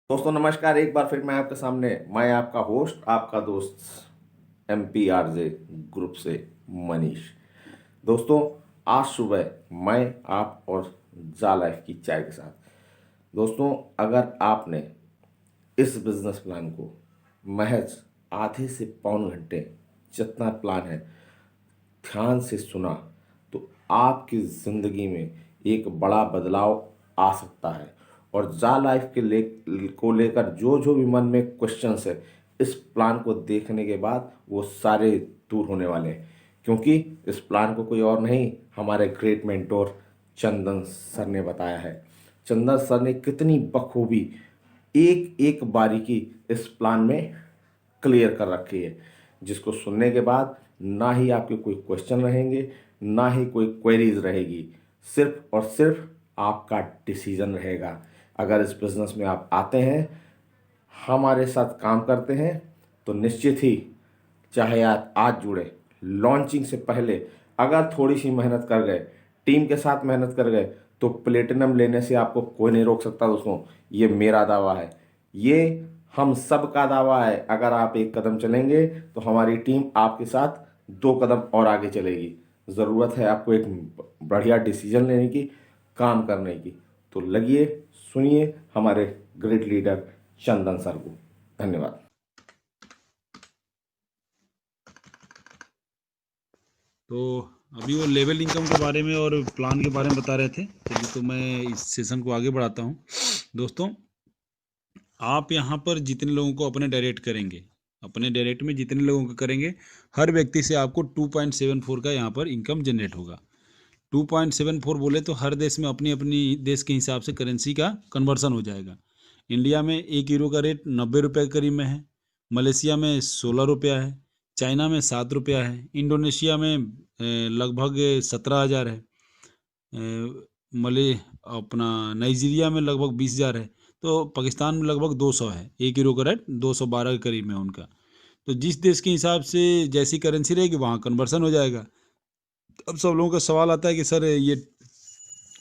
दोस्तों नमस्कार। एक बार फिर मैं आपका होस्ट आपका दोस्त MPRJ ग्रुप से मनीष। दोस्तों आज सुबह मैं आप और जा लाइफ की चाय के साथ। दोस्तों अगर आपने इस बिजनेस प्लान को महज आधे से पौन घंटे जितना प्लान है ध्यान से सुना तो आपकी ज़िंदगी में एक बड़ा बदलाव आ सकता है। और जा लाइफ को लेकर जो जो भी मन में क्वेश्चंस है इस प्लान को देखने के बाद वो सारे दूर होने वाले हैं, क्योंकि इस प्लान को कोई और नहीं हमारे ग्रेट मेंटोर चंदन सर ने बताया है। चंदन सर ने कितनी बखूबी एक एक बारीकी इस प्लान में क्लियर कर रखी है, जिसको सुनने के बाद ना ही आपके कोई क्वेश्चन रहेंगे ना ही कोई क्वेरीज रहेगी, सिर्फ और सिर्फ आपका डिसीजन रहेगा। अगर इस बिज़नेस में आप आते हैं, हमारे साथ काम करते हैं, तो निश्चित ही चाहे आप आज जुड़े लॉन्चिंग से पहले अगर थोड़ी सी मेहनत कर गए, टीम के साथ मेहनत कर गए, तो प्लेटिनम लेने से आपको कोई नहीं रोक सकता। दोस्तों ये मेरा दावा है, ये हम सब का दावा है। अगर आप एक कदम चलेंगे तो हमारी टीम आपके साथ दो कदम और आगे चलेगी। ज़रूरत है आपको एक बढ़िया डिसीजन लेने की, काम करने की। तो लगिए सुनिए हमारे ग्रेट लीडर चंदन सर को। धन्यवाद। तो अभी वो लेवल इनकम के बारे में और प्लान के बारे में बता रहे थे। चलिए तो मैं इस सेशन को आगे बढ़ाता हूँ। दोस्तों आप यहाँ पर जितने लोगों को अपने डायरेक्ट करेंगे, अपने डायरेक्ट में जितने लोगों को करेंगे, हर व्यक्ति से आपको 2.74 का यहाँ पर इनकम जनरेट होगा। 2.74 बोले तो हर देश में अपनी अपनी देश के हिसाब से करेंसी का कन्वर्सन हो जाएगा। इंडिया में 1 यूरो का रेट 90 रुपये के करीब में है, मलेशिया में 16 रुपया है, चाइना में 7 रुपया है, इंडोनेशिया में लगभग 17,000 है, मले अपना नाइजीरिया में लगभग 20,000 है, तो पाकिस्तान में लगभग 200 है। 1 यूरो का रेट 212 के करीब में है उनका। तो जिस देश के हिसाब से जैसी करेंसी रहेगी वहाँ कन्वर्सन हो जाएगा। अब सब लोगों का सवाल आता है कि सर ये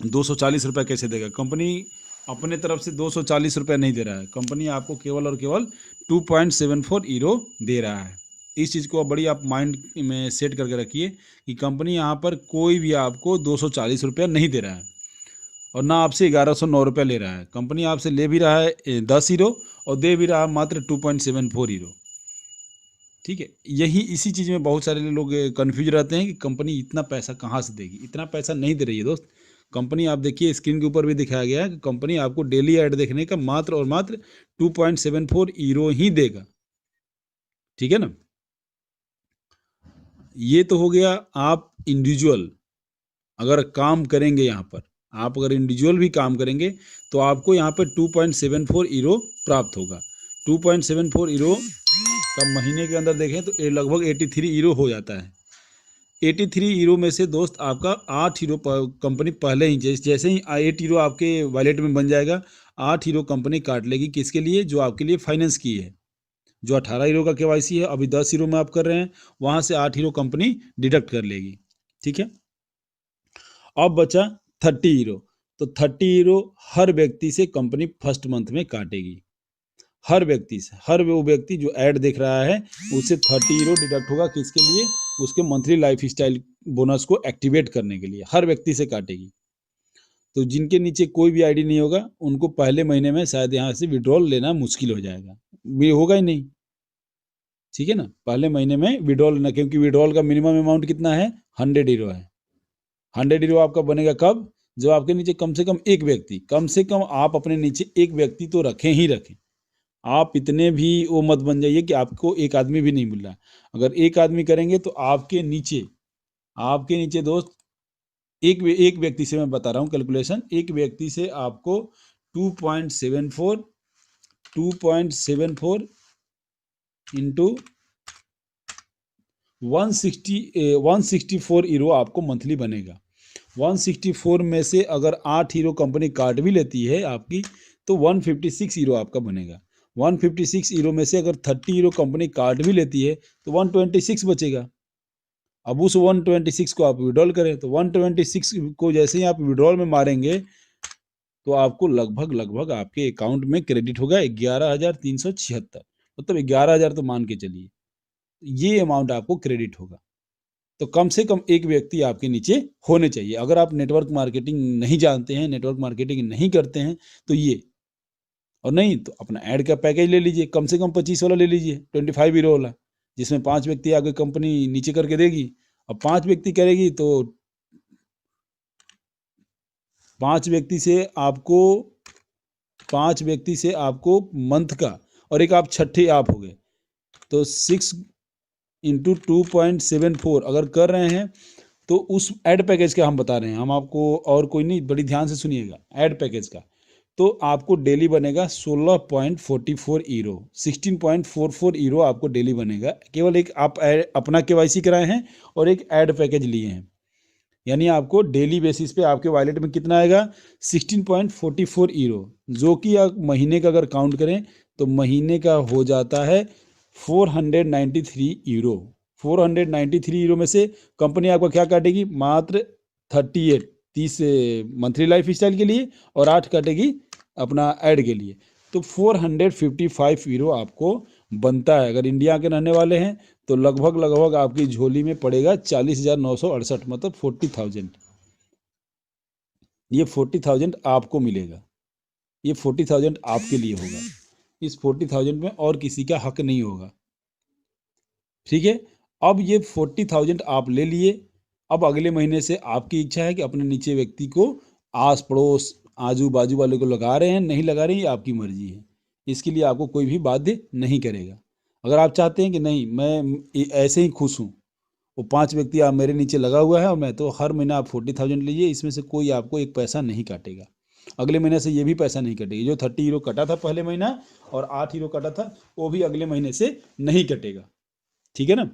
240 रुपये कैसे देगा। कंपनी अपने तरफ से 240 रुपये नहीं दे रहा है, कंपनी आपको केवल और केवल 2.74 यूरो दे रहा है। इस चीज़ को बड़ी आप माइंड में सेट करके रखिए कि कंपनी यहाँ पर कोई भी आपको 240 रुपया नहीं दे रहा है और ना आपसे 1109 रुपया ले रहा है। कंपनी आपसे ले भी रहा है 10 यूरो और दे भी रहा है मात्र 2.74 यूरो। ठीक है, यही इसी चीज़ में बहुत सारे लोग कन्फ्यूज रहते हैं कि कंपनी इतना पैसा कहाँ से देगी। इतना पैसा नहीं दे रही है दोस्त कंपनी। आप देखिए स्क्रीन के ऊपर भी दिखाया गया है कि कंपनी आपको डेली ऐड देखने का मात्र और मात्र 2.74 यूरो ही देगा। ठीक है ना। ये तो हो गया आप इंडिविजुअल अगर काम करेंगे यहाँ पर, आप अगर इंडिविजुअल भी काम करेंगे तो आपको यहाँ पर 2.74 यूरो प्राप्त होगा। 2.74 यूरो का महीने के अंदर देखें तो ये लगभग 83 यूरो हो जाता है। 83 यूरो में से दोस्त आपका 8 यूरो कंपनी पहले ही जैसे ही 8 यूरो आपके वॉलेट में बन जाएगा, 8 यूरो कंपनी काट लेगी। किसके लिए? जो आपके लिए फाइनेंस की है। जो 18 यूरो का KYC है, अभी 10 यूरो में आप कर रहे हैं, वहाँ से 8 यूरो कंपनी डिडक्ट कर लेगी। ठीक है, अब बचा 30 यूरो। तो 30 यूरो हर व्यक्ति से कंपनी फर्स्ट मंथ में काटेगी। हर व्यक्ति से, हर वो व्यक्ति जो ऐड देख रहा है उससे 30 यूरो डिडक्ट होगा। किसके लिए? उसके मंथली लाइफ स्टाइल बोनस को एक्टिवेट करने के लिए हर व्यक्ति से काटेगी। तो जिनके नीचे कोई भी आईडी नहीं होगा उनको पहले महीने में शायद यहाँ से विड्रॉल लेना मुश्किल हो जाएगा, ये होगा ही नहीं। ठीक है ना, पहले महीने में विड्रॉल लेना, क्योंकि विड्रॉल का मिनिमम अमाउंट कितना है? 100 यूरो है। 100 यूरो आपका बनेगा कब? जब आपके नीचे कम से कम एक व्यक्ति, कम से कम आप अपने नीचे एक व्यक्ति तो रखें ही रखें। आप इतने भी वो मत बन जाइए कि आपको एक आदमी भी नहीं मिल रहा। अगर एक आदमी करेंगे तो आपके नीचे दोस्त एक व्यक्ति से मैं बता रहा हूँ कैलकुलेशन, एक व्यक्ति से आपको 2.74 इंटू 164 यूरो आपको मंथली बनेगा। 164 में से अगर 8 यूरो कंपनी काट भी लेती है आपकी तो 156 यूरो आपका बनेगा। 156 यूरो में से अगर 30 यूरो कंपनी काट भी लेती है तो 126 बचेगा। अब उस 126 को आप विड्रॉल करें तो 126 को जैसे ही आप विड्रॉल में मारेंगे तो आपको लगभग आपके अकाउंट में क्रेडिट होगा 11,376, मतलब 11,000 तो मान के चलिए, ये अमाउंट आपको क्रेडिट होगा। तो कम से कम एक व्यक्ति आपके नीचे होने चाहिए। अगर आप नेटवर्क मार्केटिंग नहीं जानते हैं, नेटवर्क मार्केटिंग नहीं करते हैं, तो ये, और नहीं तो अपना ऐड का पैकेज ले लीजिए, कम से कम 25 वाला ले लीजिए, 25 हीरो वाला, जिसमें 5 व्यक्ति आगे कंपनी नीचे करके देगी। अब 5 व्यक्ति करेगी तो 5 व्यक्ति से आपको मंथ का, और एक आप छठे आप हो गए, तो 6 इंटू 2.74 अगर कर रहे हैं तो उस ऐड पैकेज का हम बता रहे हैं हम आपको, और कोई नहीं, बड़ी ध्यान से सुनिएगा ऐड पैकेज का। तो आपको डेली बनेगा 16.44 ईरो, 16.44 ईरो आपको डेली बनेगा। केवल एक आप अपना KYC कराए हैं और एक ऐड पैकेज लिए हैं, यानी आपको डेली बेसिस पे आपके वॉलेट में कितना आएगा, 16.44 ईरो, जो कि आप महीने का अगर काउंट करें तो महीने का हो जाता है 493 ईरो। 493 ईरो में से कंपनी आपका क्या काटेगी, मात्र 30 मंथली लाइफ स्टाइल के लिए और 8 काटेगी अपना ऐड के लिए। तो 455 ईरो आपको बनता है। अगर इंडिया के रहने वाले हैं तो लगभग आपकी झोली में पड़ेगा 40,968, मतलब 40,000। ये 40,000 आपको मिलेगा, ये 40,000 आपके लिए होगा। इस 40,000 में और किसी का हक नहीं होगा, ठीक है। अब ये 40,000 आप ले लिए। अब अगले महीने से आपकी इच्छा है कि अपने नीचे व्यक्ति को, आस पड़ोस आजू बाजू वाले को लगा रहे हैं, नहीं लगा रहे हैं, ये आपकी मर्जी है। इसके लिए आपको कोई भी बाध्य नहीं करेगा। अगर आप चाहते हैं कि नहीं मैं ऐसे ही खुश हूँ, वो 5 व्यक्ति आप मेरे नीचे लगा हुआ है और मैं तो हर महीना आप 40,000 लीजिए, इसमें से कोई आपको एक पैसा नहीं काटेगा। अगले महीने से ये भी पैसा नहीं कटेगी। जो 30 हीरो कटा था पहले महीना और 8 हीरो कटा था, वो भी अगले महीने से नहीं कटेगा, ठीक है ना।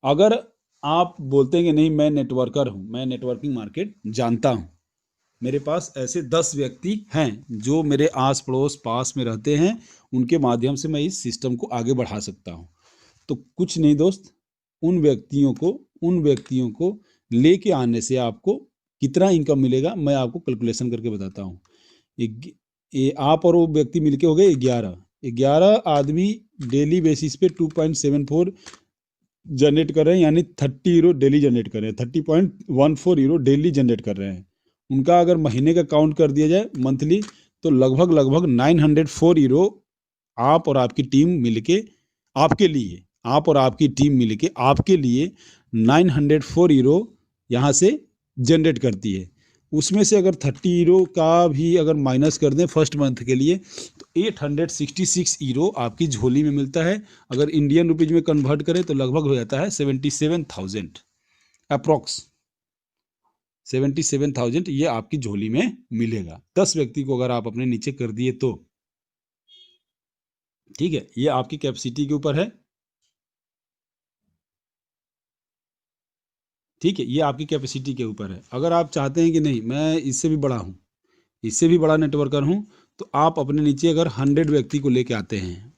अगर आप बोलते हैं कि नहीं मैं नेटवर्कर हूँ, मैं नेटवर्किंग मार्केट जानता हूँ, मेरे पास ऐसे 10 व्यक्ति हैं जो मेरे आस पड़ोस पास में रहते हैं, उनके माध्यम से मैं इस सिस्टम को आगे बढ़ा सकता हूँ, तो कुछ नहीं दोस्त, उन व्यक्तियों को लेके आने से आपको कितना इनकम मिलेगा मैं आपको कैलकुलेशन करके बताता हूँ। आप और वो व्यक्ति मिलके हो गए 11 आदमी डेली बेसिस पे 2.74 जनरेट कर रहे हैं, यानी 30 हीरो डेली जनरेट कर रहे हैं, 30.14 हीरो डेली जनरेट कर रहे हैं। उनका अगर महीने का काउंट कर दिया जाए मंथली, तो लगभग 904 हीरो आप और आपकी टीम मिलके आपके लिए 904 हीरो यहाँ से जनरेट करती है। उसमें से अगर 30 हीरो का भी अगर माइनस कर दें फर्स्ट मंथ के लिए, तो 866 हीरो आपकी झोली में मिलता है। अगर इंडियन रुपीज में कन्वर्ट करें तो लगभग हो जाता है 77,000 अप्रॉक्स, 77,000 ये आपकी झोली में मिलेगा। 10 व्यक्ति को अगर आप अपने नीचे कर दिए तो, ठीक है। ये आपकी कैपेसिटी के ऊपर है, ठीक है, ये आपकी कैपेसिटी के ऊपर है। अगर आप चाहते हैं कि नहीं मैं इससे भी बड़ा हूँ, इससे भी बड़ा नेटवर्कर हूँ, तो आप अपने नीचे अगर 100 व्यक्ति को लेके आते हैं,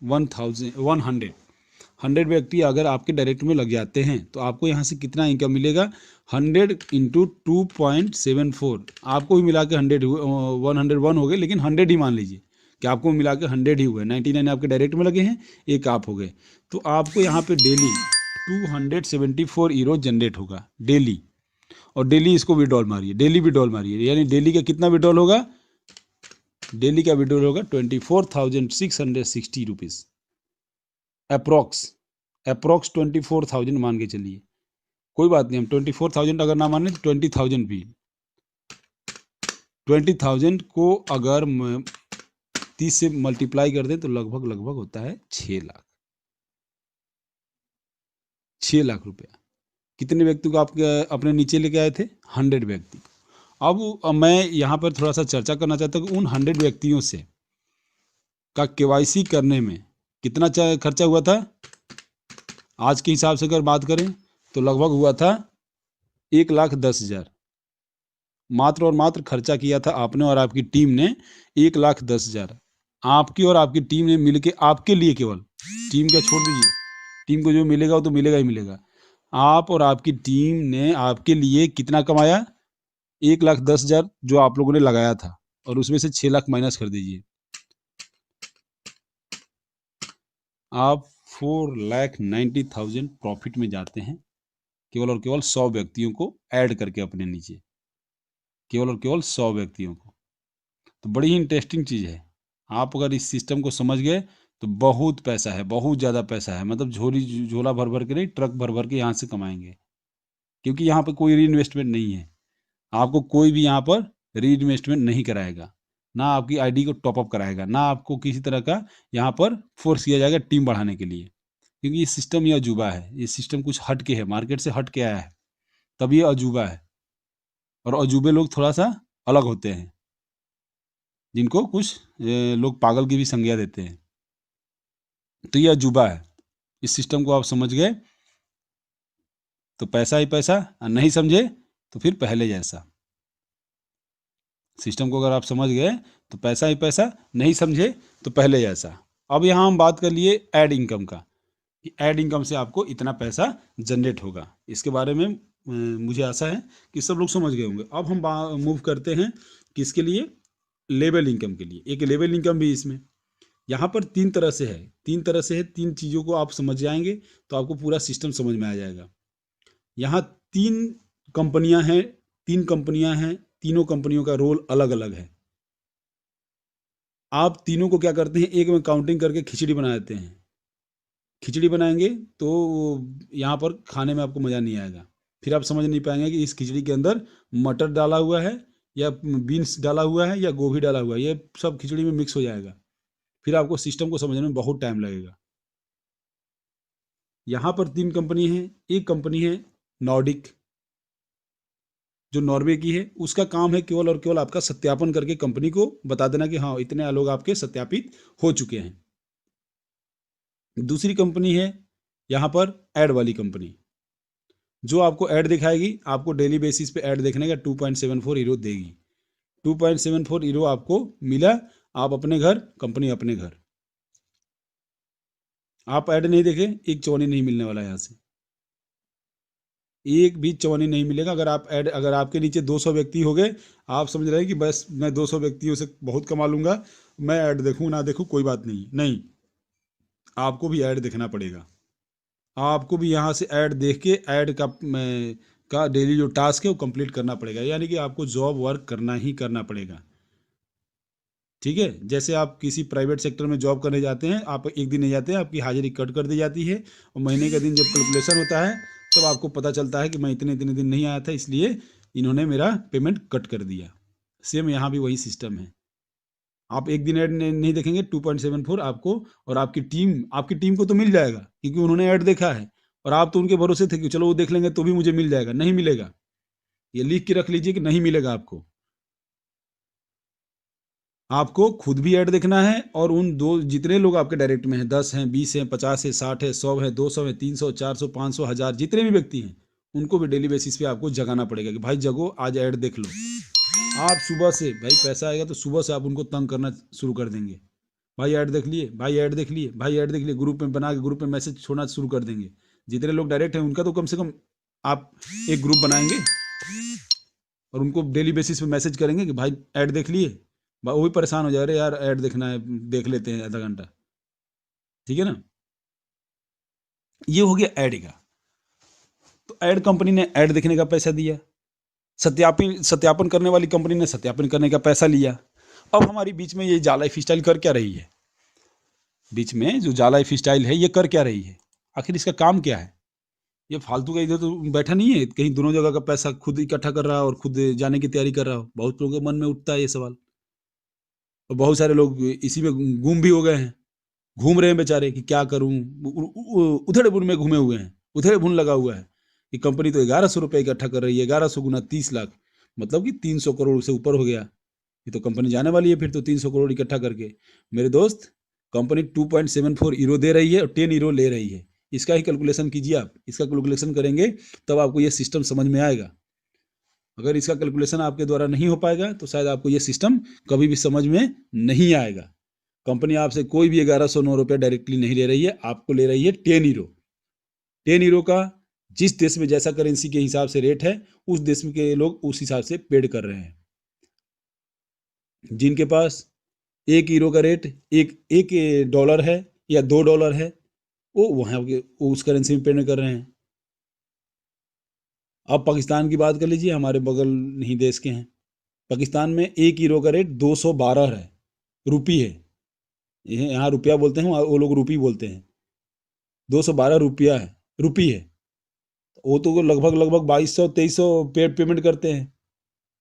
100 व्यक्ति अगर आपके डायरेक्ट में लग जाते हैं, तो आपको यहाँ से कितना इनकम मिलेगा, 100 इंटू 2.74, आपको भी मिला के 101 हो गए, लेकिन 100 ही मान लीजिए कि आपको मिला के 100 ही हुए, 99 आपके डायरेक्ट में लगे हैं, एक आप हो गए, तो आपको यहाँ पे डेली 274 हीरो जनरेट होगा डेली। और डेली इसको विड्रॉल मारिए, डेली विड्रॉल मारिए, यानी डेली का कितना विड्रॉल होगा, डेली का विड्रॉल होगा 24,660 रुपीज़ अप्रॉक्स 24,000 मान के चलिए, कोई बात नहीं, हम 24,000 अगर ना माने तो 20,000 भी, 20,000 को अगर 30 से मल्टीप्लाई कर दें तो लगभग होता है 6 लाख, 6 लाख रुपया। कितने व्यक्ति को आप अपने नीचे लेके आए थे, 100 व्यक्ति। अब मैं यहाँ पर थोड़ा सा चर्चा करना चाहता हूँ कि उन 100 व्यक्तियों से का KYC करने में कितना खर्चा हुआ था। आज के हिसाब से अगर बात करें तो लगभग हुआ था 1,10,000, मात्र और मात्र खर्चा किया था आपने और आपकी टीम ने 1,10,000, आपकी और आपकी टीम ने मिलके आपके लिए, केवल टीम का छोड़ दीजिए, टीम को जो मिलेगा वो तो मिलेगा ही मिलेगा, आप और आपकी टीम ने आपके लिए कितना कमाया, 1,10,000 जो आप लोगों ने लगाया था, और उसमें से 6 लाख माइनस कर दीजिए, आप 4,90,000 प्रॉफिट में जाते हैं, केवल और केवल 100 व्यक्तियों को ऐड करके अपने नीचे, केवल और केवल 100 व्यक्तियों को। तो बड़ी ही इंटरेस्टिंग चीज़ है। आप अगर इस सिस्टम को समझ गए तो बहुत पैसा है, बहुत ज़्यादा पैसा है, मतलब झोला भर भर के नहीं, ट्रक भर भर के यहाँ से कमाएंगे, क्योंकि यहाँ पर कोई री इन्वेस्टमेंट नहीं है। आपको कोई भी यहाँ पर री इन्वेस्टमेंट नहीं कराएगा, ना आपकी आईडी को टॉपअप कराएगा, ना आपको किसी तरह का यहाँ पर फोर्स किया जाएगा टीम बढ़ाने के लिए, क्योंकि ये सिस्टम ये अजूबा है। ये सिस्टम कुछ हट के है, मार्केट से हट के आया है, तब ये अजूबा है। और अजूबे लोग थोड़ा सा अलग होते हैं, जिनको कुछ लोग पागल की भी संज्ञा देते हैं। तो ये अजूबा है। इस सिस्टम को आप समझ गए तो पैसा ही पैसा, और नहीं समझे तो फिर पहले जैसा। सिस्टम को अगर आप समझ गए तो पैसा ही पैसा, नहीं समझे तो पहले जैसा। अब यहाँ हम बात कर लिए ऐड इनकम का, कि ऐड इनकम से आपको इतना पैसा जनरेट होगा। इसके बारे में मुझे आशा है कि सब लोग समझ गए होंगे। अब हम मूव करते हैं किसके लिए, लेवल इनकम के लिए। एक लेवल इनकम भी इसमें यहाँ पर 3 तरह से है, 3 तरह से है। 3 चीज़ों को आप समझ जाएंगे तो आपको पूरा सिस्टम समझ में आ जाएगा। यहाँ 3 कंपनियां हैं, 3 कंपनियां हैं, तीनों कंपनियों का रोल अलग अलग है। आप तीनों को क्या करते हैं, एक में काउंटिंग करके खिचड़ी बना देते हैं। खिचड़ी बनाएंगे तो यहाँ पर खाने में आपको मज़ा नहीं आएगा, फिर आप समझ नहीं पाएंगे कि इस खिचड़ी के अंदर मटर डाला हुआ है या बीन्स डाला हुआ है या गोभी डाला हुआ है, ये सब खिचड़ी में मिक्स हो जाएगा। फिर आपको सिस्टम को समझने में बहुत टाइम लगेगा। यहाँ पर 3 कंपनी हैं। एक कंपनी है नॉर्डिक, जो नॉर्वे की है। उसका काम है केवल और केवल आपका सत्यापन करके कंपनी को बता देना कि हाँ इतने लोग आपके सत्यापित हो चुके हैं। दूसरी कंपनी है यहाँ पर ऐड वाली कंपनी, जो आपको ऐड दिखाएगी, आपको डेली बेसिस पे ऐड देखने का 2.74 हीरो देगी। 2.74 हीरो आपको मिला, आप अपने घर, कंपनी अपने घर। आप ऐड नहीं देखे, एक चौनी नहीं मिलने वाला यहाँ से, एक भी चौनी नहीं मिलेगा। अगर आप ऐड, अगर आपके नीचे 200 व्यक्ति हो गए, आप समझ रहे हैं कि बस मैं 200 व्यक्तियों से बहुत कमा लूंगा, मैं ऐड देखूं ना देखूं कोई बात नहीं, नहीं, आपको भी ऐड देखना पड़ेगा। आपको भी यहाँ से ऐड देख के ऐड का डेली जो टास्क है वो कंप्लीट करना पड़ेगा, यानी कि आपको जॉब वर्क करना ही करना पड़ेगा। ठीक है, जैसे आप किसी प्राइवेट सेक्टर में जॉब करने जाते हैं, आप एक दिन नहीं जाते हैं, आपकी हाजिरी कट कर दी जाती है, और महीने का दिन जब कैलकुलेशन होता है तब आपको पता चलता है कि मैं इतने इतने दिन नहीं आया था, इसलिए इन्होंने मेरा पेमेंट कट कर दिया। सेम यहाँ भी वही सिस्टम है। आप एक दिन ऐड नहीं देखेंगे 2.74 आपको, और आपकी टीम को तो मिल जाएगा क्योंकि उन्होंने ऐड देखा है, और आप तो उनके भरोसे थे कि चलो वो देख लेंगे तो भी मुझे मिल जाएगा। नहीं मिलेगा, ये लिख के रख लीजिए कि नहीं मिलेगा आपको। आपको खुद भी ऐड देखना है, और उन दो जितने लोग आपके डायरेक्ट में हैं, 10 हैं, 20 हैं, 50 है, 60 है, 100 है, 200 है, 300, 400, 500, 1000, जितने भी व्यक्ति हैं उनको भी डेली बेसिस पे आपको जगाना पड़ेगा कि भाई जगो, आज ऐड देख लो। आप सुबह से, भाई पैसा आएगा तो सुबह से आप उनको तंग करना शुरू कर देंगे, भाई ऐड देख लिए, भाई ऐड देख लिए, भाई ऐड देख लिए, ग्रुप में बना के ग्रुप में मैसेज छोड़ना शुरू कर देंगे। जितने लोग डायरेक्ट हैं उनका तो कम से कम आप एक ग्रुप बनाएंगे और उनको डेली बेसिस पे मैसेज करेंगे कि भाई ऐड देख लिए। वो भी परेशान हो जा रहे यार, ऐड देखना है, देख लेते हैं आधा घंटा। ठीक है ना, ये हो गया ऐड का। तो ऐड कंपनी ने ऐड देखने का पैसा दिया, सत्यापन करने वाली कंपनी ने सत्यापन करने का पैसा लिया। अब हमारी बीच में ये जाला लाइफ स्टाइल कर क्या रही है, बीच में जो जाला लाइफ स्टाइल है ये कर क्या रही है, आखिर इसका काम क्या है? ये फालतू का इधर तो बैठा नहीं है कहीं दोनों जगह का पैसा खुद इकट्ठा कर रहा हो और खुद जाने की तैयारी कर रहा हो। बहुत लोगों के मन में उठता है ये सवाल, और बहुत सारे लोग इसी में गुम भी हो गए हैं, घूम रहे हैं बेचारे कि क्या करूं, उधेड़ बुन में घूमे हुए हैं, उधेड़ बुन लगा हुआ है कि कंपनी तो 1100 रुपये इकट्ठा कर रही है, 1100 गुना 30 लाख, मतलब कि 300 करोड़ से ऊपर हो गया। ये तो कंपनी जाने वाली है फिर तो 300 करोड़ इकट्ठा करके। मेरे दोस्त, कंपनी 2.74 ईरो दे रही है और 10 ईरो ले रही है। इसका ही कैलकुलेशन कीजिए आप, इसका कैलकुलेशन करेंगे तब आपको ये सिस्टम समझ में आएगा। अगर इसका कैलकुलेशन आपके द्वारा नहीं हो पाएगा तो शायद आपको ये सिस्टम कभी भी समझ में नहीं आएगा। कंपनी आपसे कोई भी 1109 रुपये डायरेक्टली नहीं ले रही है, आपको ले रही है 10 ईरो। 10 ईरो का जिस देश में जैसा करेंसी के हिसाब से रेट है, उस देश में के लोग उस हिसाब से पेड कर रहे हैं। जिनके पास 1 यूरो का रेट एक डॉलर है या $2 है, वो वहाँ के वो उस करेंसी में पेड कर रहे हैं। अब पाकिस्तान की बात कर लीजिए, हमारे बगल ही देश के हैं। पाकिस्तान में 1 यूरो का रेट 212 है, रुपी है। यहाँ रुपया बोलते हैं, वो लोग रुपी बोलते हैं। 212 रुपया है, रुपी है। वो तो लगभग लगभग 2200-2300 पेमेंट करते हैं,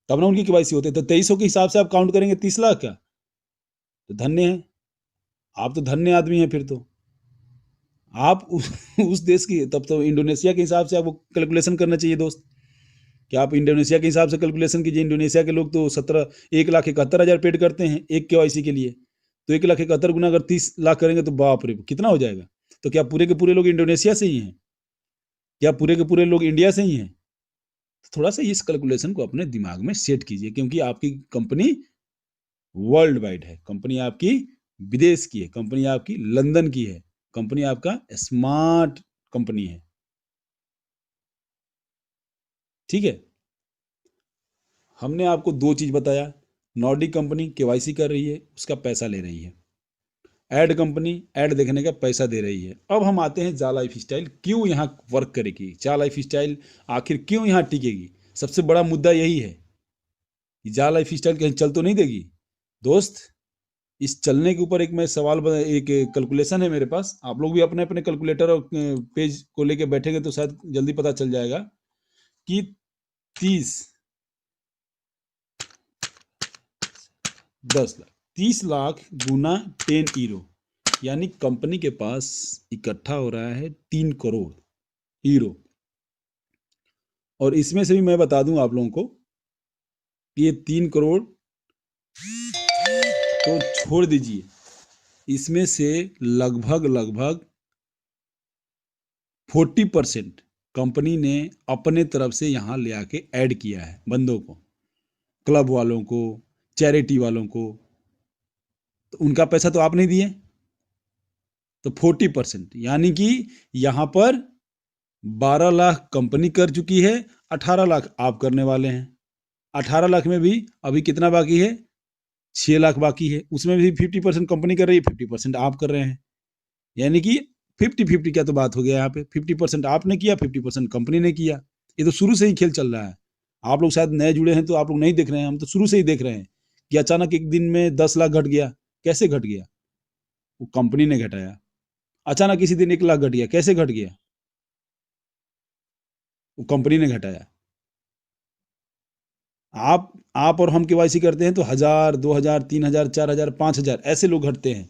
तब ना उनकी केवाईसी होते हैं। तो 2300 के हिसाब से आप काउंट करेंगे 30 लाख का, तो धन्य है आप, तो धन्य आदमी हैं फिर तो आप। उस देश की, तब तो इंडोनेशिया के हिसाब से आपको कैलकुलेशन करना चाहिए दोस्त, कि आप इंडोनेशिया के हिसाब से कैलकुलेशन कीजिए। इंडोनेशिया के लोग तो 1,71,000 पेड करते हैं एक केवाईसी के लिए। तो 1,71,000 गुना अगर 30 लाख करेंगे तो बाप रे कितना हो जाएगा। तो क्या पूरे के पूरे लोग इंडोनेशिया से ही हैं? क्या पूरे के पूरे लोग इंडिया से ही हैं? थोड़ा सा इस कैलकुलेशन को अपने दिमाग में सेट कीजिए, क्योंकि आपकी कंपनी वर्ल्ड वाइड है, कंपनी आपकी विदेश की है, कंपनी आपकी लंदन की है, कंपनी आपका स्मार्ट कंपनी है। ठीक है, हमने आपको 2 चीज बताया। नॉर्डिक कंपनी केवाईसी कर रही है, उसका पैसा ले रही है। एड कंपनी एड देखने का पैसा दे रही है। अब हम आते हैं जा लाइफ स्टाइल क्यों यहाँ वर्क करेगी, जा लाइफ स्टाइल आखिर क्यों यहाँ टिकेगी। सबसे बड़ा मुद्दा यही है कि जा लाइफ स्टाइल कहीं चल तो नहीं देगी। दोस्त, इस चलने के ऊपर एक मैं एक कैलकुलेशन है मेरे पास। आप लोग भी अपने अपने कैलकुलेटर और पेज को लेके बैठेंगे तो शायद जल्दी पता चल जाएगा कि 30 लाख गुना 10 यूरो, यानी कंपनी के पास इकट्ठा हो रहा है 3 करोड़ यूरो। और इसमें से भी मैं बता दूं आप लोगों को कि ये 3 करोड़ तो छोड़ दीजिए, इसमें से लगभग लगभग 40% कंपनी ने अपने तरफ से यहाँ ले आके ऐड किया है बंदों को, क्लब वालों को, चैरिटी वालों को। तो उनका पैसा तो आप नहीं दिए, तो 40%, यानी कि यहाँ पर 12 लाख कंपनी कर चुकी है, 18 लाख आप करने वाले हैं। 18 लाख में भी अभी कितना बाकी है, 6 लाख बाकी है। उसमें भी 50% कंपनी कर रही है, 50% आप कर रहे हैं, यानी कि 50-50 क्या तो बात हो गया यहाँ पे। 50% आपने किया, 50% कंपनी ने किया। ये तो शुरू से ही खेल चल रहा है। आप लोग शायद नए जुड़े हैं तो आप लोग नहीं देख रहे हैं, हम तो शुरू से ही देख रहे हैं कि अचानक एक दिन में 10 लाख घट गया। कैसे घट गया? वो कंपनी ने घटाया। अचानक किसी दिन 1 लाख घट गया, कैसे घट गया? वो कंपनी ने घटाया। आप और हम केवाईसी करते हैं तो 1,000, 2,000, 3,000, 4,000, 5,000 ऐसे लोग घटते हैं,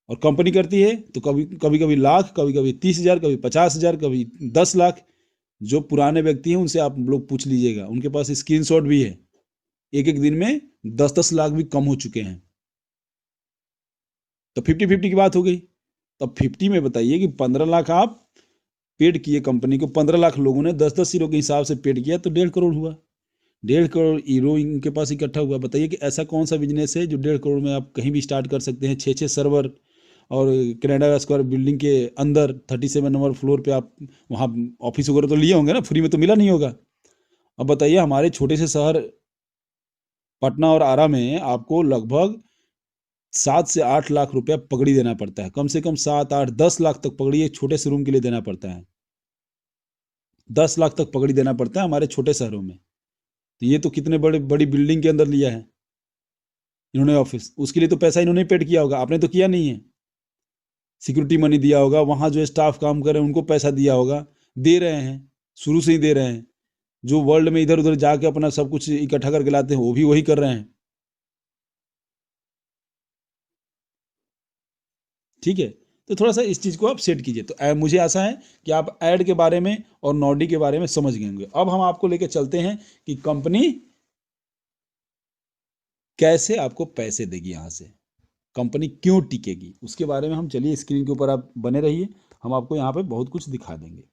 और कंपनी करती है तो कभी कभी कभी लाख, कभी कभी 30,000, कभी 50,000, कभी 10 लाख। जो पुराने व्यक्ति हैं उनसे आप लोग पूछ लीजिएगा, उनके पास स्क्रीनशॉट भी है। एक एक दिन में 10-10 लाख भी कम हो चुके हैं। तो 50-50 की बात हो गई। तब 50 में बताइए कि 15 लाख आप पेड किए कंपनी को, 15 लाख लोगों ने 10-10 यूरो के हिसाब से पेड किया, तो 1.5 करोड़ हुआ। 1.5 करोड़ यूरो इनके पास इकट्ठा हुआ। बताइए कि ऐसा कौन सा बिजनेस है जो 1.5 करोड़ में आप कहीं भी स्टार्ट कर सकते हैं। 6 सर्वर, और कनाडा स्क्वायर बिल्डिंग के अंदर 37 नंबर फ्लोर पे आप वहाँ ऑफिस वगैरह तो लिए होंगे ना, फ्री में तो मिला नहीं होगा। अब बताइए हमारे छोटे से शहर पटना और आरा में आपको लगभग 7 से 8 लाख रुपया पगड़ी देना पड़ता है, कम से कम 7, 8, 10 लाख तक पगड़ी एक छोटे से रूम के लिए देना पड़ता है। 10 लाख तक पगड़ी देना पड़ता है हमारे छोटे शहरों में। तो ये तो कितने बड़ी बिल्डिंग के अंदर लिया है इन्होंने ऑफिस, उसके लिए तो पैसा इन्होंने पेड किया होगा, आपने तो किया नहीं है। सिक्योरिटी मनी दिया होगा, वहाँ जो स्टाफ काम कर रहे हैं उनको पैसा दिया होगा, दे रहे हैं, शुरू से ही दे रहे हैं। जो वर्ल्ड में इधर उधर जाके अपना सब कुछ इकट्ठा करके लाते हैं वो भी वही कर रहे हैं। ठीक है, तो थोड़ा सा इस चीज़ को आप सेट कीजिए। तो मुझे आशा है कि आप ऐड के बारे में और नॉडी के बारे में समझ गए होंगे। अब हम आपको लेके चलते हैं कि कंपनी कैसे आपको पैसे देगी, यहाँ से कंपनी क्यों टिकेगी, उसके बारे में हम, चलिए स्क्रीन के ऊपर आप बने रहिए, हम आपको यहाँ पे बहुत कुछ दिखा देंगे।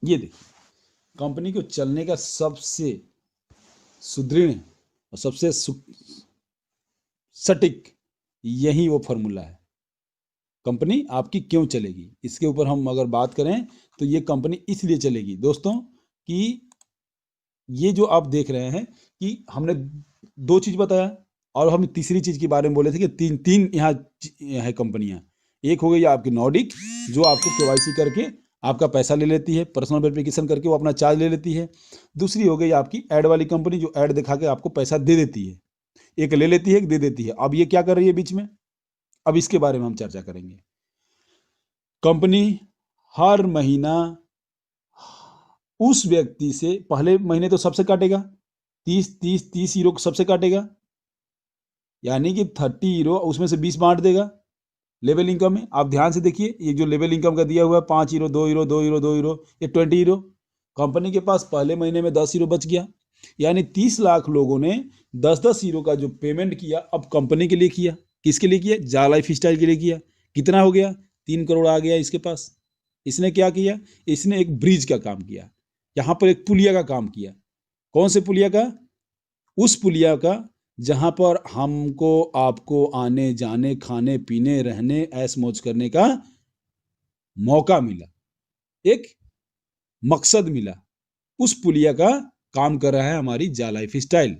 ये देखिए, कंपनी को चलने का सबसे सुदृढ़ और सबसे सटीक यही वो फॉर्मूला है। कंपनी आपकी क्यों चलेगी, इसके ऊपर हम अगर बात करें तो ये कंपनी इसलिए चलेगी दोस्तों कि ये जो आप देख रहे हैं कि हमने दो चीज बताया और हम तीसरी चीज के बारे में बोले थे कि तीन तीन यहाँ है कंपनियां। एक हो गई आपकी नॉर्डिक जो आपको केवाईसी करके आपका पैसा ले लेती है, पर्सनल वेरिफिकेशन करके वो अपना चार्ज ले लेती है। दूसरी हो गई आपकी ऐड वाली कंपनी जो ऐड दिखा के आपको पैसा दे देती है, एक ले लेती है एक दे देती है। अब ये क्या कर रही है बीच में, अब इसके बारे में हम चर्चा करेंगे। कंपनी हर महीना उस व्यक्ति से पहले महीने तो सबसे काटेगा, 30 यूरो सबसे काटेगा, यानी कि 30 यूरो उसमें से 20 बांट देगा लेवल इनकम में। आप ध्यान से देखिए, ये जो लेवल इनकम का दिया हुआ है 5 यूरो 2 यूरो 2 यूरो 2 यूरो, ये 20 यूरो। कंपनी के पास पहले महीने में 10 यूरो बच गया, यानी 30 लाख लोगों ने 10-10 यूरो का जो पेमेंट किया अब कंपनी के लिए किया। किसके लिए किया, जा लाइफ स्टाइल के लिए किया। कितना हो गया, 3 करोड़ आ गया इसके पास। इसने क्या किया, इसने एक ब्रिज का काम किया, यहाँ पर एक पुलिया का काम किया। कौन से पुलिया का, उस पुलिया का जहां पर हमको आपको आने जाने खाने पीने रहने ऐश मौज करने का मौका मिला, एक मकसद मिला। उस पुलिया का काम कर रहा है हमारी जा लाइफ स्टाइल।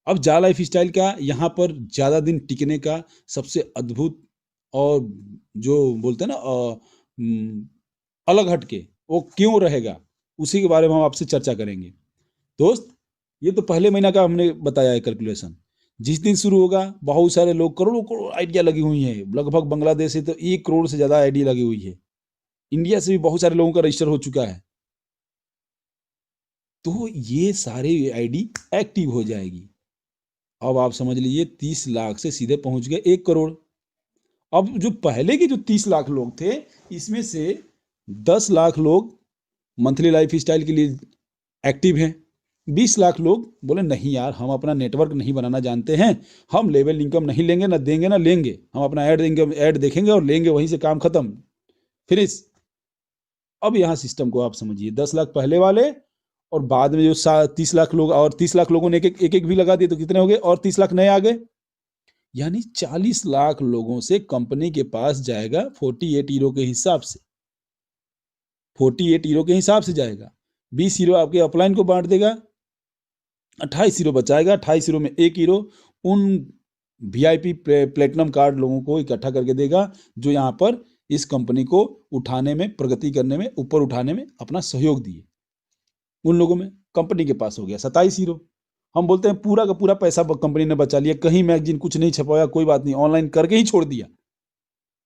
अब जा लाइफ स्टाइल का यहाँ पर ज्यादा दिन टिकने का सबसे अद्भुत और जो बोलते हैं ना अलग हटके वो क्यों रहेगा, उसी के बारे में हम आपसे चर्चा करेंगे। दोस्त ये तो पहले महीना का हमने बताया है कैलकुलेशन। जिस दिन शुरू होगा बहुत सारे लोग, करोड़ों करोड़ आइडिया लगी हुई है, लगभग बांग्लादेश से तो 1 करोड़ से ज्यादा आइडिया लगी हुई है, इंडिया से भी बहुत सारे लोगों का रजिस्टर हो चुका है। तो ये सारे आईडी एक्टिव हो जाएगी। अब आप समझ लीजिए 30 लाख से सीधे पहुंच गए 1 करोड़। अब जो पहले के जो 30 लाख लोग थे इसमें से 10 लाख लोग मंथली लाइफ स्टाइल के लिए एक्टिव हैं, 20 लाख लोग बोले नहीं यार हम अपना नेटवर्क नहीं बनाना जानते हैं, हम लेवल इनकम नहीं लेंगे ना देंगे ना लेंगे, हम अपना ऐड इनकम ऐड देखेंगे और लेंगे, वहीं से काम खत्म फिनिश। अब यहाँ सिस्टम को आप समझिए, 10 लाख पहले वाले और बाद में जो 30 लाख लोग, और 30 लाख लोगों ने एक एक भी लगा दिए तो कितने हो गए, और 30 लाख नए आ गए, यानी 40 लाख लोगों से कंपनी के पास जाएगा 48 यूरो के हिसाब से, 48 यूरो के हिसाब से जाएगा। 20 यूरो आपके अपलाइन को बांट देगा, 28 यूरो बचाएगा, 28 यूरो में 1 यूरो उन वीआईपी प्लेटिनम कार्ड लोगों को इकट्ठा करके देगा जो यहाँ पर इस कंपनी को उठाने में, प्रगति करने में, ऊपर उठाने में अपना सहयोग दिए। उन लोगों में कंपनी के पास हो गया 27 यूरो। हम बोलते हैं पूरा का पूरा पैसा कंपनी ने बचा लिया, कहीं मैगजीन कुछ नहीं छपवाया, कोई बात नहीं, ऑनलाइन करके ही छोड़ दिया।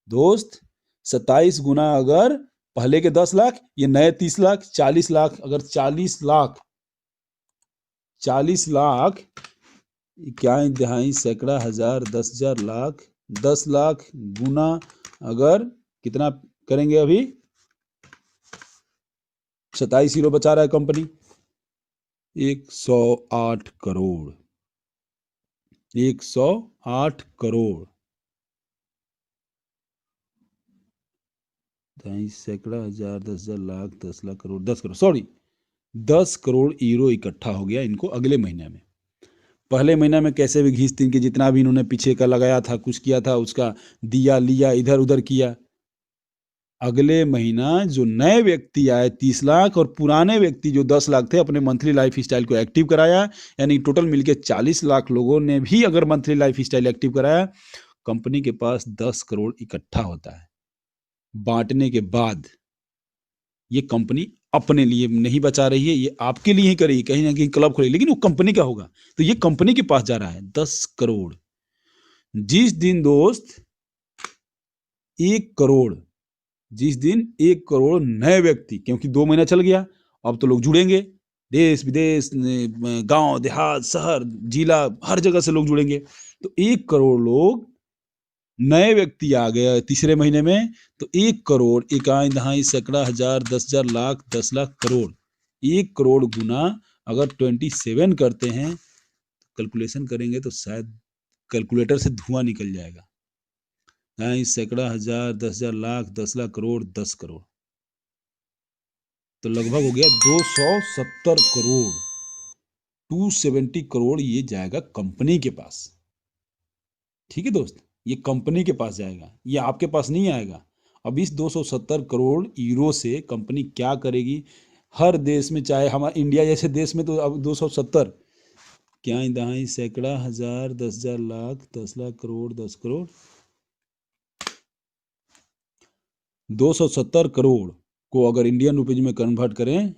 दोस्त 27 गुना अगर पहले के 10 लाख, ये नए 30 लाख, 40 लाख, अगर 40 लाख क्या दहाई सैकड़ा हजार 10,000 लाख, 10 लाख गुना अगर कितना करेंगे, अभी 27 यूरो बचा रहा है कंपनी, 108 करोड़, 108 करोड़, सैकड़ा हजार 10,000 लाख 10 लाख करोड़ 10 करोड़ सॉरी 10 करोड़ यूरो इकट्ठा हो गया इनको अगले महीने में। पहले महीना में कैसे भी घीस तीन के जितना भी इन्होंने पीछे का लगाया था, कुछ किया था, उसका दिया लिया इधर उधर किया। अगले महीना जो नए व्यक्ति आए 30 लाख और पुराने व्यक्ति जो 10 लाख थे अपने मंथली लाइफ स्टाइल को एक्टिव कराया, यानी टोटल मिलके 40 लाख लोगों ने भी अगर मंथली लाइफ स्टाइल एक्टिव कराया, कंपनी के पास 10 करोड़ इकट्ठा होता है। बांटने के बाद ये कंपनी अपने लिए नहीं बचा रही है, ये आपके लिए ही करेगी, कहीं ना कहीं क्लब खोलेगी, लेकिन वो कंपनी का होगा, तो ये कंपनी के पास जा रहा है 10 करोड़। जिस दिन दोस्त 1 करोड़, जिस दिन 1 करोड़ नए व्यक्ति, क्योंकि 2 महीना चल गया, अब तो लोग जुड़ेंगे, देश विदेश गांव देहात शहर जिला हर जगह से लोग जुड़ेंगे, तो 1 करोड़ लोग नए व्यक्ति आ गए तीसरे महीने में, तो 1 करोड़ इकाई दहाई सैकड़ा हजार 10,000 लाख 10 लाख करोड़, 1 करोड़ गुना अगर 27 करते हैं, कैलकुलेशन करेंगे तो शायद कैलकुलेटर से धुआं निकल जाएगा। दहाई सैकड़ा हजार 10,000 लाख 10 लाख करोड़ 10 करोड़, तो लगभग हो गया 270 करोड़, 270 करोड़ ये जाएगा कंपनी के पास। ठीक है दोस्त, ये कंपनी के पास जाएगा, ये आपके पास नहीं आएगा। अब इस 270 करोड़ यूरो से कंपनी क्या करेगी? हर देश में, चाहे हमारा इंडिया जैसे देश में तो अब 270 क्या दहाई सैकड़ा हजार 10,000 लाख 10 लाख करोड़ 10 करोड़ 270 करोड़ को अगर इंडियन रुपीज में कन्वर्ट करें,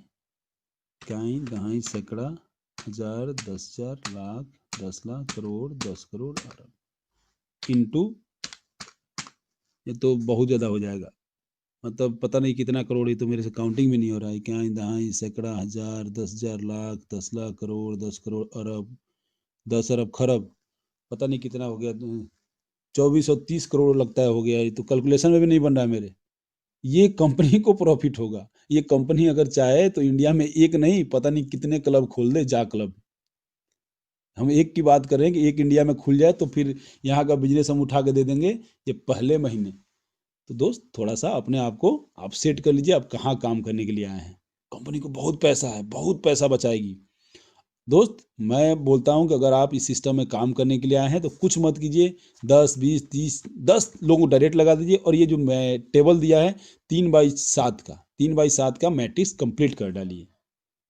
क्या दहाई सैकड़ा हजार 10,000 लाख 10 लाख करोड़ 10 करोड़ अरब इंटू, ये तो बहुत ज़्यादा हो जाएगा, मतलब पता नहीं कितना करोड़, ये तो मेरे से काउंटिंग भी नहीं हो रहा है। क्या दहाई सैकड़ा हजार 10,000 लाख 10 लाख करोड़ 10 करोड़ अरब 10 अरब खरब, पता नहीं कितना हो गया, 2430 करोड़ लगता है हो गया। ये तो कैलकुलेशन में भी नहीं बन रहा है मेरे। ये कंपनी को प्रॉफिट होगा। ये कंपनी अगर चाहे तो इंडिया में एक नहीं पता नहीं कितने क्लब खोल दे, जा क्लब। हम एक की बात कर रहे हैं कि एक इंडिया में खुल जाए तो फिर यहाँ का बिजनेस हम उठा के दे देंगे ये पहले महीने। तो दोस्त थोड़ा सा अपने आप को आप सेट कर लीजिए, आप कहाँ काम करने के लिए आए हैं। कंपनी को बहुत पैसा है, बहुत पैसा बचाएगी। दोस्त मैं बोलता हूँ कि अगर आप इस सिस्टम में काम करने के लिए आए हैं तो कुछ मत कीजिए, 10 20 30 10 लोगों को डायरेक्ट लगा दीजिए। और ये जो मैं टेबल दिया है 3/7 का, 3/7 का मैट्रिक्स कंप्लीट कर डालिए।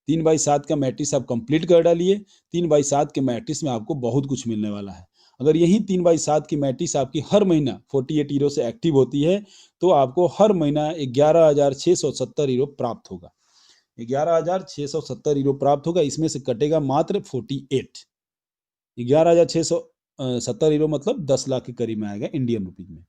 3/7 का मैट्रिक्स आप कंप्लीट कर डालिए। 3/7 के मैट्रिक्स में आपको बहुत कुछ मिलने वाला है। अगर यही 3/7 की मैट्रिक्स आपकी हर महीना 48 यूरो से एक्टिव होती है तो आपको हर महीना 11,670 यूरो प्राप्त होगा। 11,670 यूरो प्राप्त होगा। इसमें से कटेगा मात्र 48। 11,670 यूरो मतलब 10 लाख के करीब में आएगा इंडियन रुपीज में।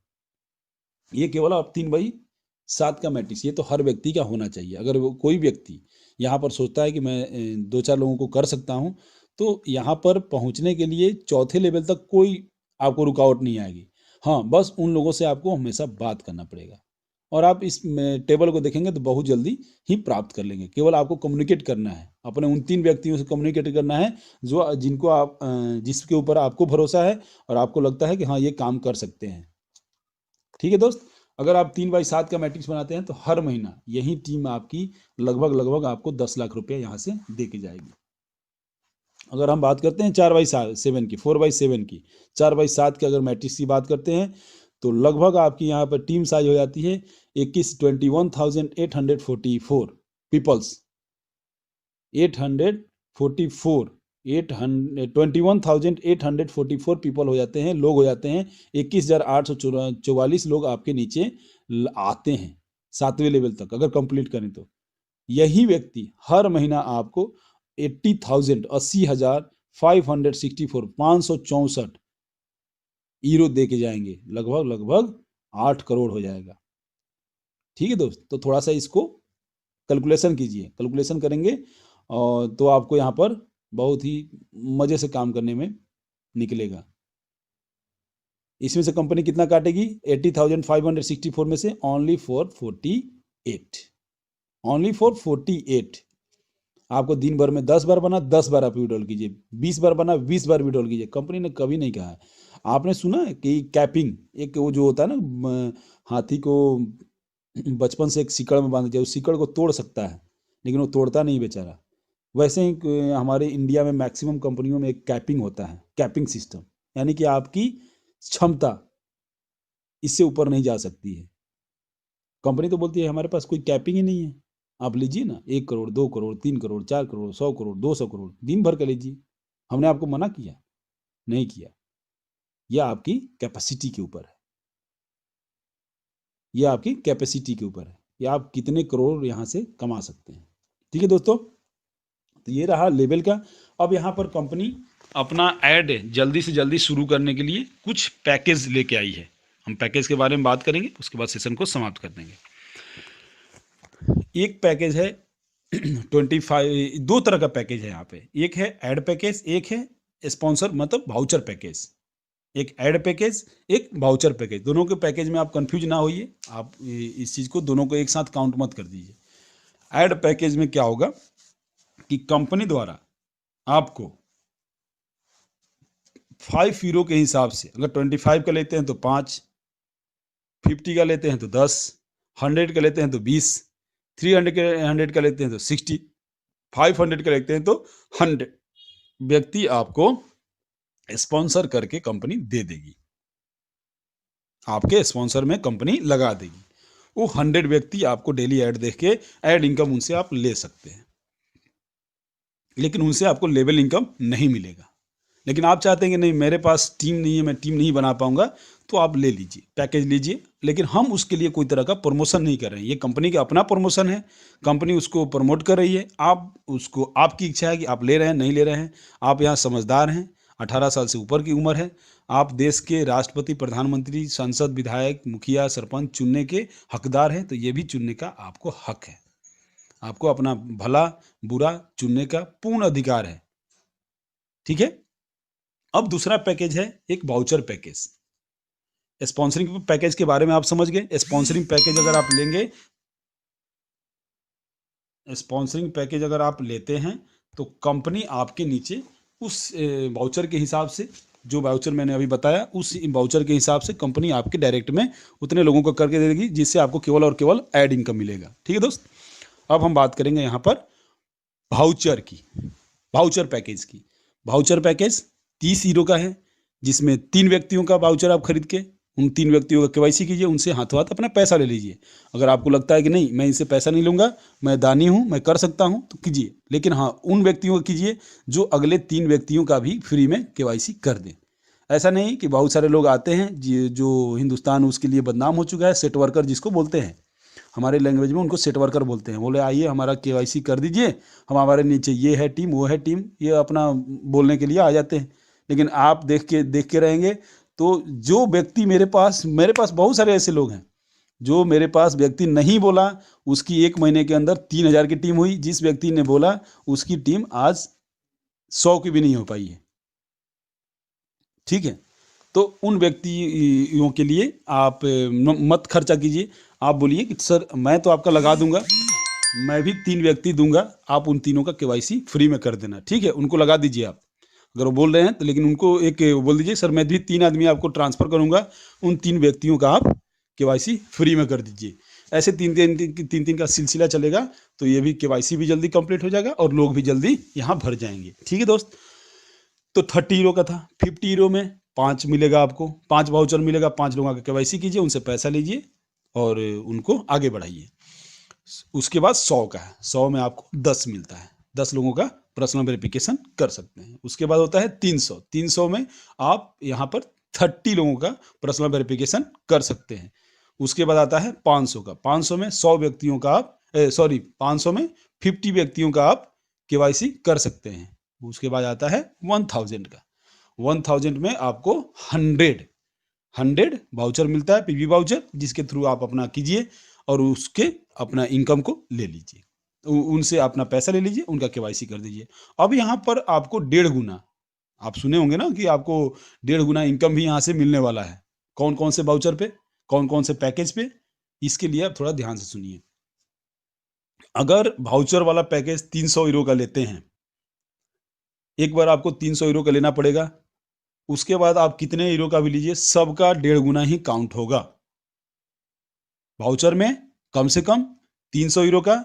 ये केवल आप 3/7 का मैट्रिक्स, ये तो हर व्यक्ति का होना चाहिए। अगर वो कोई व्यक्ति यहाँ पर सोचता है कि मैं 2-4 लोगों को कर सकता हूँ तो यहाँ पर पहुँचने के लिए चौथे लेवल तक कोई आपको रुकावट नहीं आएगी। हाँ, बस उन लोगों से आपको हमेशा बात करना पड़ेगा और आप इस टेबल को देखेंगे तो बहुत जल्दी ही प्राप्त कर लेंगे। केवल आपको कम्युनिकेट करना है, अपने उन 3 व्यक्तियों से कम्युनिकेट करना है जो जिनको आप जिसके ऊपर आपको भरोसा है और आपको लगता है कि हाँ ये काम कर सकते हैं। ठीक है दोस्त, अगर आप 3/7 का मैट्रिक्स बनाते हैं तो हर महीना यही टीम आपकी लगभग आपको 10 लाख रुपया यहाँ से दे के जाएगी। अगर हम बात करते हैं 4/7 की, 4/7 की, 4/7 की अगर मैट्रिक्स की बात करते हैं तो लगभग आपकी यहाँ पर टीम साइज हो जाती है 21,844 पीपल्स, 21,844 पीपल हो जाते हैं, लोग हो जाते हैं। 21,844 लोग आपके नीचे आते हैं 7वें लेवल तक अगर कंप्लीट करें तो। यही व्यक्ति हर महीना आपको 564 यूरो दे के जाएंगे, लगभग 8 करोड़ हो जाएगा। ठीक है दोस्त, तो थोड़ा सा इसको कैलकुलेशन कीजिए, कैलकुलेशन करेंगे और तो आपको यहाँ पर बहुत ही मज़े से काम करने में निकलेगा। इसमें से कंपनी कितना काटेगी? 80,564 में से ओनली फॉर 48 आपको दिन भर में 10 बार बना 10 बार आप विड्रॉल कीजिए, 20 बार बना 20 बार विड्रॉल कीजिए। कंपनी ने कभी नहीं कहा है। आपने सुना है कि कैपिंग, एक वो जो होता है ना, हाथी को बचपन से एक सिकड़ में बांध दिया, उस सिकड़ को तोड़ सकता है लेकिन वो तोड़ता नहीं बेचारा। वैसे ही हमारे इंडिया में मैक्सिमम कंपनियों में एक कैपिंग होता है, कैपिंग सिस्टम, यानी कि आपकी क्षमता इससे ऊपर नहीं जा सकती है। कंपनी तो बोलती है हमारे पास कोई कैपिंग ही नहीं है, आप लीजिए ना 1 करोड़ 2 करोड़ 3 करोड़ 4 करोड़ 100 करोड़ 200 करोड़ दिन भर का लीजिए। हमने आपको मना किया? नहीं किया। यह आपकी कैपेसिटी के ऊपर है, यह आपकी कैपेसिटी के ऊपर है कि आप कितने करोड़ यहाँ से कमा सकते हैं। ठीक है दोस्तों, तो ये रहा लेवल का। अब यहाँ पर कंपनी अपना ऐड जल्दी से जल्दी शुरू करने के लिए कुछ पैकेज लेके आई है। हम पैकेज के बारे में बात करेंगे, उसके बाद सेशन को समाप्त कर देंगे। एक पैकेज है 25, 2 तरह का पैकेज है यहाँ पे। एक है ऐड पैकेज, एक है स्पॉन्सर मतलब वाउचर पैकेज। एक ऐड पैकेज, एक वाउचर पैकेज। दोनों के पैकेज में आप कंफ्यूज ना होइए, आप इस चीज़ को दोनों को एक साथ काउंट मत कर दीजिए। ऐड पैकेज में क्या होगा कि कंपनी द्वारा आपको 5 यूरो के हिसाब से, अगर 25 का लेते हैं तो 5, 50 का लेते हैं तो 10, 100 का लेते हैं तो 20, 300 का लेते हैं तो 60, 500 का लेते हैं तो 100 व्यक्ति आपको स्पॉन्सर करके कंपनी दे देगी। आपके स्पॉन्सर में कंपनी लगा देगी। वो 100 व्यक्ति आपको डेली ऐड देख के ऐड इनकम उनसे आप ले सकते हैं, लेकिन उनसे आपको लेवल इनकम नहीं मिलेगा। लेकिन आप चाहते हैं कि नहीं, मेरे पास टीम नहीं है, मैं टीम नहीं बना पाऊंगा, तो आप ले लीजिए, पैकेज लीजिए, लेकिन हम उसके लिए कोई तरह का प्रमोशन नहीं कर रहे हैं। ये कंपनी का अपना प्रमोशन है, कंपनी उसको प्रमोट कर रही है। आप उसको, आपकी इच्छा है कि आप ले रहे हैं नहीं ले रहे हैं। आप यहाँ समझदार हैं, 18 साल से ऊपर की उम्र है, आप देश के राष्ट्रपति, प्रधानमंत्री, सांसद, विधायक, मुखिया, सरपंच चुनने के हकदार हैं, तो ये भी चुनने का आपको हक है। आपको अपना भला बुरा चुनने का पूर्ण अधिकार है, ठीक है। अब दूसरा पैकेज है एक वाउचर पैकेज। स्पॉन्सरिंग पैकेज के बारे में आप समझ गए। स्पॉन्सरिंग पैकेज अगर आप लेंगे, स्पॉन्सरिंग पैकेज अगर आप लेते हैं तो कंपनी आपके नीचे उस वाउचर के हिसाब से, जो वाउचर मैंने अभी बताया, उस वाउचर के हिसाब से कंपनी आपके डायरेक्ट में उतने लोगों को करके दे देगी, जिससे आपको केवल और केवल ऐड इनकम मिलेगा, ठीक है दोस्त। अब हम बात करेंगे यहाँ पर वाउचर की, वाउचर पैकेज की। वाउचर पैकेज 30 हीरो का है, जिसमें 3 व्यक्तियों का वाउचर आप खरीद के उन 3 व्यक्तियों का केवाईसी कीजिए, उनसे हाथों हाथ अपना पैसा ले लीजिए। अगर आपको लगता है कि नहीं, मैं इनसे पैसा नहीं लूँगा, मैं दानी हूँ, मैं कर सकता हूँ, तो कीजिए। लेकिन हाँ, उन व्यक्तियों को कीजिए जो अगले 3 व्यक्तियों का भी फ्री में केवाईसी कर दें। ऐसा नहीं कि बहुत सारे लोग आते हैं जो हिंदुस्तान उसके लिए बदनाम हो चुका है, सेट वर्कर जिसको बोलते हैं, हमारे लैंग्वेज में उनको सेट वर्कर बोलते हैं। बोले आइए हमारा केवाईसी कर दीजिए, हम हमारे नीचे ये है टीम, वो है टीम, ये अपना बोलने के लिए आ जाते हैं। लेकिन आप देख के रहेंगे तो जो व्यक्ति मेरे पास बहुत सारे ऐसे लोग हैं, जो मेरे पास व्यक्ति नहीं बोला, उसकी 1 महीने के अंदर 3000 की टीम हुई। जिस व्यक्ति ने बोला, उसकी टीम आज 100 की भी नहीं हो पाई है, ठीक है। तो उन व्यक्तियों के लिए आप मत खर्चा कीजिए। आप बोलिए कि सर मैं तो आपका लगा दूंगा, मैं भी 3 व्यक्ति दूंगा, आप उन तीनों का केवाईसी फ्री में कर देना, ठीक है। उनको लगा दीजिए आप, अगर वो बोल रहे हैं तो, लेकिन उनको एक बोल दीजिए सर मैं भी 3 आदमी आपको ट्रांसफ़र करूंगा, उन 3 व्यक्तियों का आप केवाईसी फ्री में कर दीजिए। ऐसे 3 का सिलसिला चलेगा, तो ये भी केवाईसी भी जल्दी कंप्लीट हो जाएगा और लोग भी जल्दी यहाँ भर जाएंगे, ठीक है दोस्त। तो 30 हीरो का था। 50 हीरो में 5 मिलेगा आपको, 5 वाउचर मिलेगा, 5 लोगों का केवाईसी कीजिए, उनसे पैसा लीजिए और उनको आगे बढ़ाइए। उसके बाद 100 का है, 100 में आपको 10 मिलता है, 10 लोगों का पर्सनल वेरिफिकेशन कर सकते हैं। उसके बाद होता है 300, 300 में आप यहाँ पर 30 लोगों का पर्सनल वेरिफिकेशन कर सकते हैं। उसके बाद आता है 500 का, 500 में 100 व्यक्तियों का आप 500 में 50 व्यक्तियों का आप केवाईसी कर सकते हैं। उसके बाद आता है 1000 का, 1000 में आपको 100 वाउचर मिलता है, पीवी वाउचर, जिसके थ्रू आप अपना कीजिए और उसके अपना इनकम को ले लीजिए, उनसे अपना पैसा ले लीजिए, उनका केवाईसी कर दीजिए। अब यहाँ पर आपको 1.5 गुना, आप सुने होंगे ना कि आपको 1.5 गुना इनकम भी यहाँ से मिलने वाला है। कौन कौन से वाउचर पे, कौन कौन से पैकेज पे, इसके लिए आप थोड़ा ध्यान से सुनिए। अगर वाउचर वाला पैकेज 300 हीरो का लेते हैं, एक बार आपको 300 हीरो का लेना पड़ेगा। उसके बाद आप कितने हीरो का भी लीजिए, सबका 1.5 गुना ही काउंट होगा। वाउचर में कम से कम 300 हीरो का,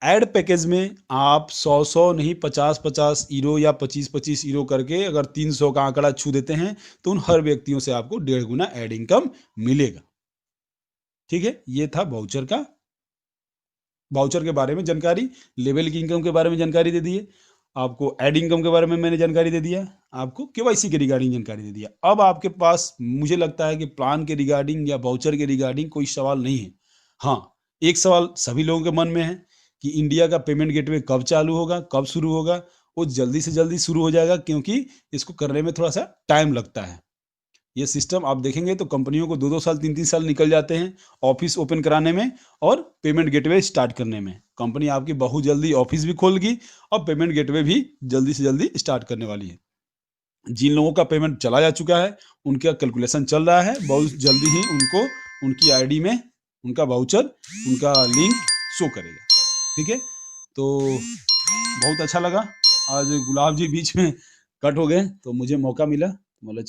ऐड पैकेज में आप 100 नहीं 50 हीरो या 25 हीरो करके अगर 300 का आंकड़ा छू देते हैं, तो उन हर व्यक्तियों से आपको 1.5 गुना ऐड इनकम मिलेगा, ठीक है। ये था वाउचर का, वाउचर के बारे में जानकारी, लेवल की इनकम के बारे में जानकारी दे दिए आपको, ऐड इनकम के बारे में मैंने जानकारी दे दिया आपको, केवाईसी के रिगार्डिंग जानकारी दे दिया। अब आपके पास मुझे लगता है कि प्लान के रिगार्डिंग या वाउचर के रिगार्डिंग कोई सवाल नहीं है। हाँ, एक सवाल सभी लोगों के मन में है कि इंडिया का पेमेंट गेटवे कब चालू होगा, कब शुरू होगा। वो जल्दी से जल्दी शुरू हो जाएगा, क्योंकि इसको करने में थोड़ा सा टाइम लगता है। ये सिस्टम आप देखेंगे तो कंपनियों को 2-2 साल 3-3 साल निकल जाते हैं ऑफिस ओपन कराने में और पेमेंट गेटवे स्टार्ट करने में। कंपनी आपकी बहुत जल्दी ऑफिस भी खोलेगी और पेमेंट गेटवे भी जल्दी से जल्दी स्टार्ट करने वाली है। जिन लोगों का पेमेंट चला जा चुका है, उनका कैलकुलेशन चल रहा है, बहुत जल्दी ही उनको उनकी आईडी में उनका वाउचर, उनका लिंक शो करेगा, ठीक है। तो बहुत अच्छा लगा, आज गुलाब जी बीच में कट हो गए तो मुझे मौका मिला, मतलब